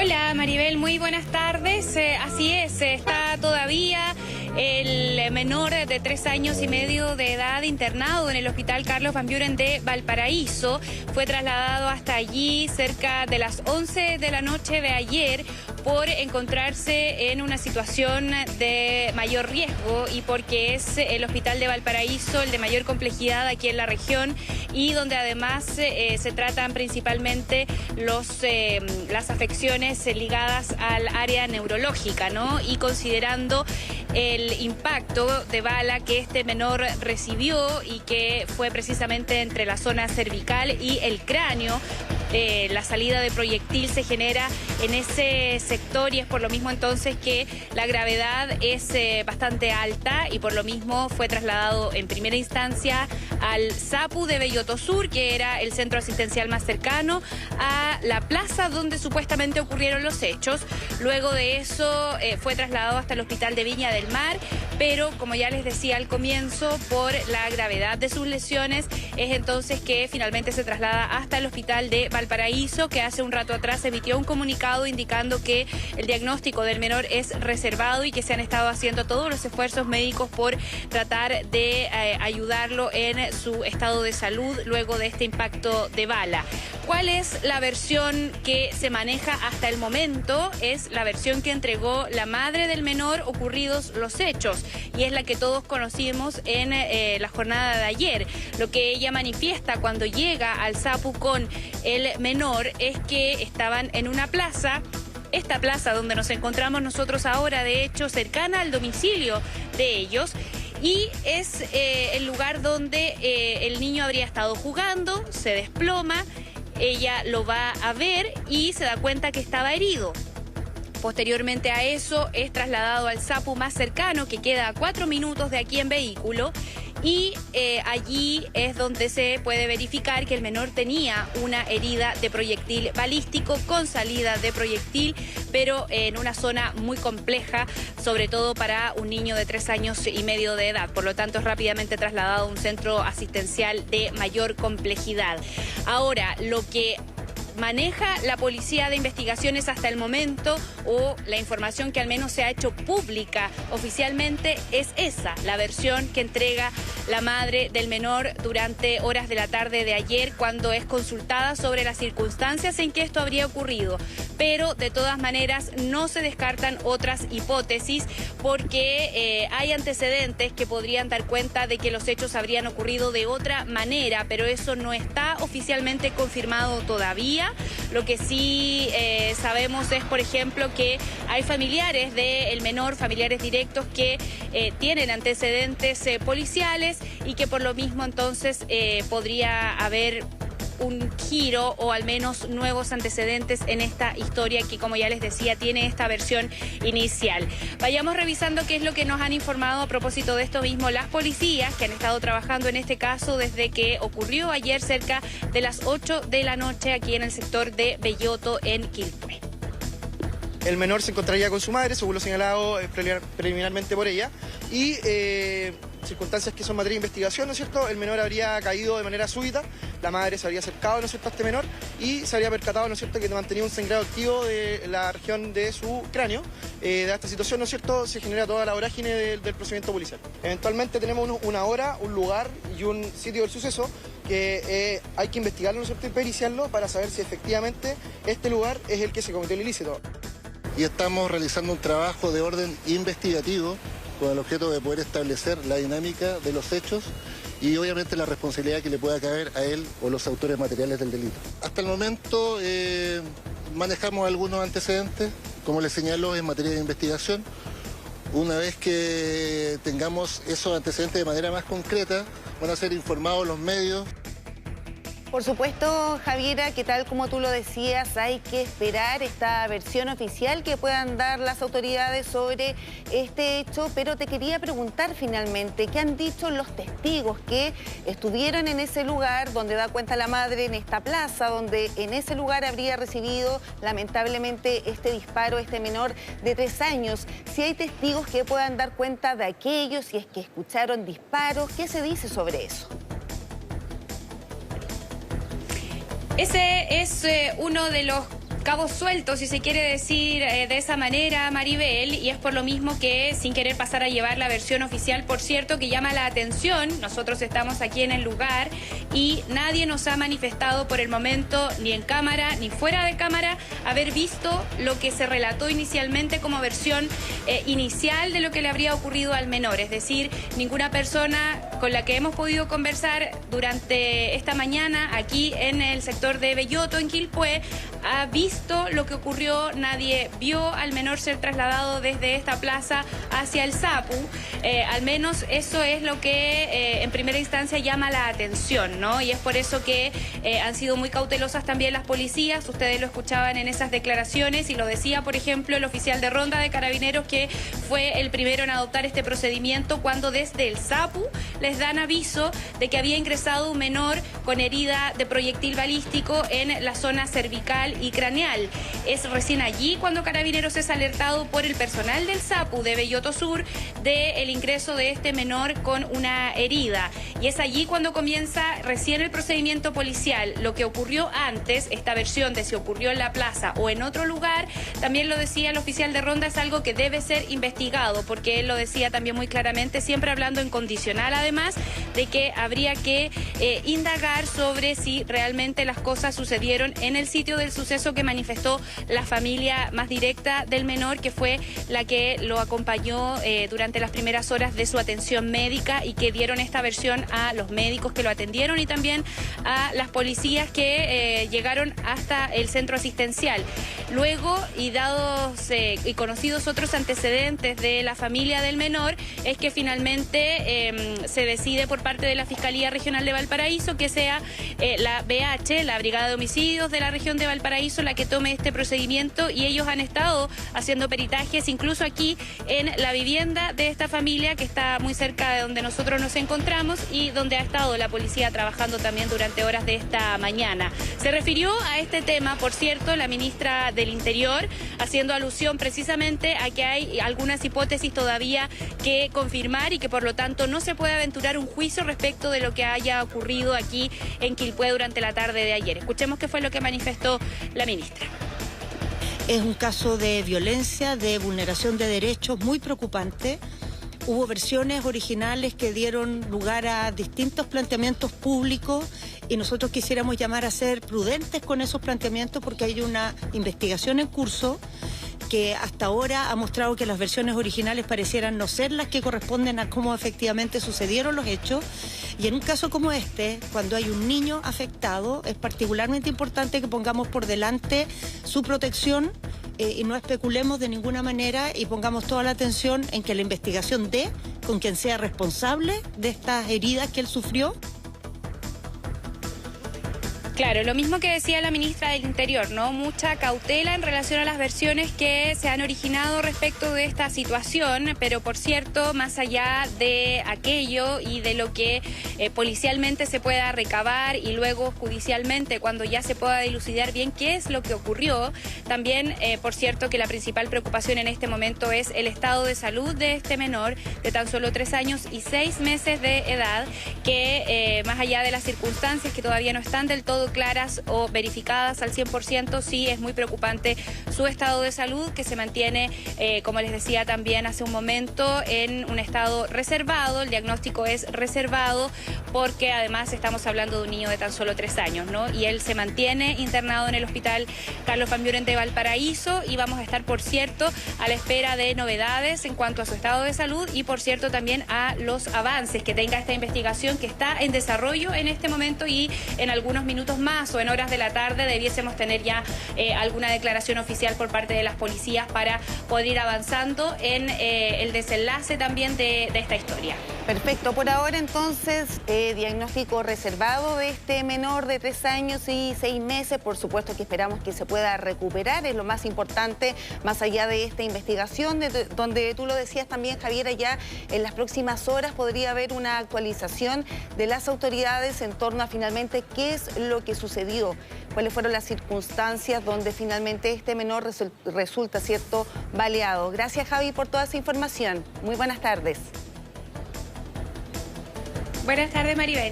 Hola Maribel, muy buenas tardes. Así es, está todavía el menor de 3 años y medio de edad internado en el Hospital Carlos Van Buren de Valparaíso. Fue trasladado hasta allí cerca de las 11 de la noche de ayer por encontrarse en una situación de mayor riesgo y porque es el Hospital de Valparaíso el de mayor complejidad aquí en la región y donde además se tratan principalmente las afecciones ligadas al área neurológica, ¿no? Y considerando el impacto de bala que este menor recibió y que fue precisamente entre la zona cervical y el cráneo, la salida de proyectil se genera en ese sector y es por lo mismo entonces que la gravedad es bastante alta y por lo mismo fue trasladado en primera instancia al SAPU de Belloto Sur, que era el centro asistencial más cercano a la plaza donde supuestamente ocurrieron los hechos. Luego de eso fue trasladado hasta el hospital de Viña del Mar, pero como ya les decía al comienzo, por la gravedad de sus lesiones es entonces que finalmente se traslada hasta el hospital de Valparaíso, que hace un rato atrás emitió un comunicado indicando que el diagnóstico del menor es reservado y que se han estado haciendo todos los esfuerzos médicos por tratar de ayudarlo en su estado de salud luego de este impacto de bala. ¿Cuál es la versión que se maneja hasta el momento? Es la versión que entregó la madre del menor ocurridos los hechos y es la que todos conocimos en la jornada de ayer. Lo que ella manifiesta cuando llega al SAPU con el menor es que estaban en una plaza. Esta plaza donde nos encontramos nosotros ahora, de hecho, cercana al domicilio de ellos. Y es el lugar donde el niño habría estado jugando, se desploma, ella lo va a ver y se da cuenta que estaba herido. Posteriormente a eso es trasladado al SAPU más cercano, que queda a 4 minutos de aquí en vehículo, y allí es donde se puede verificar que el menor tenía una herida de proyectil balístico con salida de proyectil, pero en una zona muy compleja, sobre todo para un niño de 3 años y medio de edad. Por lo tanto, es rápidamente trasladado a un centro asistencial de mayor complejidad. Ahora, lo que maneja la Policía de Investigaciones hasta el momento, o la información que al menos se ha hecho pública oficialmente, es esa, la versión que entrega la madre del menor durante horas de la tarde de ayer cuando es consultada sobre las circunstancias en que esto habría ocurrido. Pero de todas maneras no se descartan otras hipótesis porque hay antecedentes que podrían dar cuenta de que los hechos habrían ocurrido de otra manera, pero eso no está oficialmente confirmado todavía. Lo que sí sabemos es, por ejemplo, que hay familiares del menor, familiares directos que tienen antecedentes policiales y que por lo mismo entonces podría haber un giro o al menos nuevos antecedentes en esta historia que, como ya les decía, tiene esta versión inicial. Vayamos revisando qué es lo que nos han informado a propósito de esto mismo las policías que han estado trabajando en este caso desde que ocurrió ayer cerca de las 8 de la noche aquí en el sector de Belloto en Quilpué. El menor se encontraría con su madre, según lo señalado preliminarmente por ella, y circunstancias que son materia de investigación, ¿no es cierto? El menor habría caído de manera súbita, la madre se habría acercado, ¿no es cierto?, a este menor y se habría percatado, ¿no es cierto?, que mantenía un sangrado activo de la región de su cráneo. De esta situación, ¿no es cierto?, se genera toda la vorágine del procedimiento policial. Eventualmente tenemos una hora, un lugar y un sitio del suceso que hay que investigarlo, ¿no es cierto?, y periciarlo para saber si efectivamente este lugar es el que se cometió el ilícito. Y estamos realizando un trabajo de orden investigativo con el objeto de poder establecer la dinámica de los hechos y obviamente la responsabilidad que le pueda caer a él o los autores materiales del delito. Hasta el momento manejamos algunos antecedentes, como les señalo, en materia de investigación. Una vez que tengamos esos antecedentes de manera más concreta, van a ser informados los medios. Por supuesto, Javiera, que tal como tú lo decías, hay que esperar esta versión oficial que puedan dar las autoridades sobre este hecho, pero te quería preguntar finalmente, ¿qué han dicho los testigos que estuvieron en ese lugar donde da cuenta la madre, en esta plaza, donde en ese lugar habría recibido lamentablemente este disparo, este menor de 3 años? Si hay testigos que puedan dar cuenta de aquello, si es que escucharon disparos, ¿qué se dice sobre eso? Ese es uno de los cabos sueltos, si se quiere decir de esa manera, Maribel, y es por lo mismo que, sin querer pasar a llevar la versión oficial, por cierto, que llama la atención, nosotros estamos aquí en el lugar y nadie nos ha manifestado por el momento, ni en cámara ni fuera de cámara, haber visto lo que se relató inicialmente como versión inicial de lo que le habría ocurrido al menor, es decir, ninguna persona con la que hemos podido conversar durante esta mañana aquí en el sector de Belloto, en Quilpué, ha visto lo que ocurrió, nadie vio al menor ser trasladado desde esta plaza hacia el Sapu. Al menos eso es lo que en primera instancia llama la atención, ¿no? Y es por eso que han sido muy cautelosas también las policías, ustedes lo escuchaban en esas declaraciones y lo decía, por ejemplo, el oficial de ronda de Carabineros, que fue el primero en adoptar este procedimiento cuando desde el Sapu les dan aviso de que había ingresado un menor con herida de proyectil balístico en la zona cervical y craneal. Es recién allí cuando Carabineros es alertado por el personal del Sapu de Belloto Sur del ingreso de este menor con una herida. Y es allí cuando comienza recién el procedimiento policial. Lo que ocurrió antes, esta versión de si ocurrió en la plaza o en otro lugar, también lo decía el oficial de ronda, es algo que debe ser investigado, porque él lo decía también muy claramente, siempre hablando en condicional, además de que habría que indagar sobre si realmente las cosas sucedieron en el sitio del suceso que manifestó la familia más directa del menor, que fue la que lo acompañó durante las primeras horas de su atención médica y que dieron esta versión a los médicos que lo atendieron y también a las policías que llegaron hasta el centro asistencial. Luego, y dados y conocidos otros antecedentes de la familia del menor, es que finalmente se decide por parte de la Fiscalía Regional de Valparaíso que sea la BH, la Brigada de Homicidios de la región de Valparaíso, la que tome este procedimiento, y ellos han estado haciendo peritajes incluso aquí en la vivienda de esta familia que está muy cerca de donde nosotros nos encontramos y donde ha estado la policía trabajando también durante horas de esta mañana. Se refirió a este tema, por cierto, la ministra del Interior, haciendo alusión precisamente a que hay algunas hipótesis todavía que confirmar y que por lo tanto no se puede aventurar un juicio respecto de lo que haya ocurrido aquí en Quilpué durante la tarde de ayer. Escuchemos qué fue lo que manifestó la ministra. Es un caso de violencia, de vulneración de derechos muy preocupante. Hubo versiones originales que dieron lugar a distintos planteamientos públicos y nosotros quisiéramos llamar a ser prudentes con esos planteamientos porque hay una investigación en curso que hasta ahora ha mostrado que las versiones originales parecieran no ser las que corresponden a cómo efectivamente sucedieron los hechos. Y en un caso como este, cuando hay un niño afectado, es particularmente importante que pongamos por delante su protección y no especulemos de ninguna manera y pongamos toda la atención en que la investigación dé con quien sea responsable de estas heridas que él sufrió. Claro, lo mismo que decía la ministra del Interior, ¿no? Mucha cautela en relación a las versiones que se han originado respecto de esta situación, pero por cierto, más allá de aquello y de lo que policialmente se pueda recabar y luego judicialmente cuando ya se pueda dilucidar bien qué es lo que ocurrió, también, por cierto, que la principal preocupación en este momento es el estado de salud de este menor de tan solo 3 años y 6 meses de edad, que más allá de las circunstancias que todavía no están del todo claras o verificadas al 100%, sí es muy preocupante su estado de salud, que se mantiene, como les decía también hace un momento, en un estado reservado. El diagnóstico es reservado porque además estamos hablando de un niño de tan solo 3 años, ¿no? Y él se mantiene internado en el hospital Carlos Van Buren de Valparaíso y vamos a estar, por cierto, a la espera de novedades en cuanto a su estado de salud y, por cierto, también a los avances que tenga esta investigación que está en desarrollo en este momento y en algunos minutos más o en horas de la tarde debiésemos tener ya alguna declaración oficial por parte de las policías para poder ir avanzando en el desenlace también de esta historia. Perfecto, por ahora entonces diagnóstico reservado de este menor de 3 años y 6 meses, por supuesto que esperamos que se pueda recuperar, es lo más importante, más allá de esta investigación, donde tú lo decías también, Javiera, ya en las próximas horas podría haber una actualización de las autoridades en torno a finalmente qué es lo que sucedió, cuáles fueron las circunstancias donde finalmente este menor resulta, ¿cierto?, baleado. Gracias, Javi, por toda esa información. Muy buenas tardes. Buenas tardes, Maribel.